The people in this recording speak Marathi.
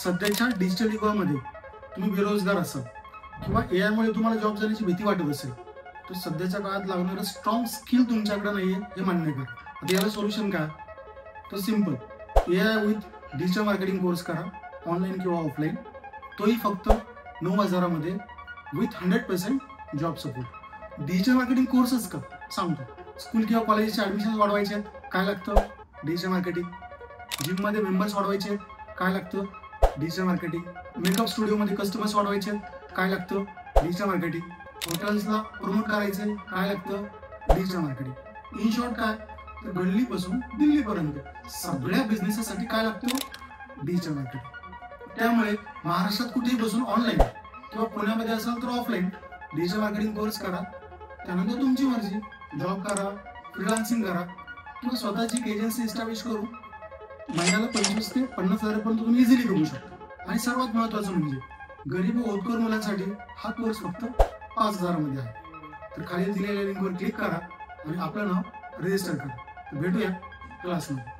सध्याच्या डिजिटल युगामध्ये तुम्ही बेरोजगार असाल किंवा AI मुळे तुम्हाला जॉब जाण्याची भीती वाटत असेल तर सध्याच्या काळात लागणारं स्ट्रॉंग स्किल तुमच्याकडे नाहीये हे मान्य करा. आता याला सोल्युशन काय? तर simple, AI with digital marketing course करा, ऑनलाईन किंवा ऑफलाईन. तोही फक्त 9,000 मध्ये with 100% job support. Digital marketing कोर्सच का सांगतो. स्कूल किंवा कॉलेजचे ऍडमिशन वाढवायचे काय लागतं? Digital marketing. जिममध्ये मेंबर्स वाढवायचे काय लागतं? Digital marketing. मेकअप स्टुडिओमध्ये कस्टमर्स वाढवायचे काय लागतं? Digital marketing. हॉटेल्सला प्रमोट करायचं काय लागतं? Digital marketing. इन शॉर्ट काय तर गल्लीपासून दिल्लीपर्यंत सगळ्या बिझनेससाठी काय लागतं? Digital marketing. त्यामुळे महाराष्ट्रात कुठेही बसून ऑनलाईन किंवा पुण्यामध्ये असाल तर ऑफलाईन डिजिटल मार्केटिंग कोर्स करा. त्यानंतर तुमची मर्जी, जॉब करा, फ्रीलान्सिंग करा किंवा स्वतःची एजन्सी इस्टॅब्लिश करून महिन्याला 25 ते 50,000 पर्यंत तुम्ही इझिली करू शकता. आणि सर्वात महत्त्वाचं म्हणजे गरीब व होतकरू मुलांसाठी हा कोर्स फक्त 5,000 मध्ये आहे. तर खाली दिलेल्या लिंकवर क्लिक करा आणि आपलं नाव रजिस्टर करा. भेटूया क्लासमध्ये.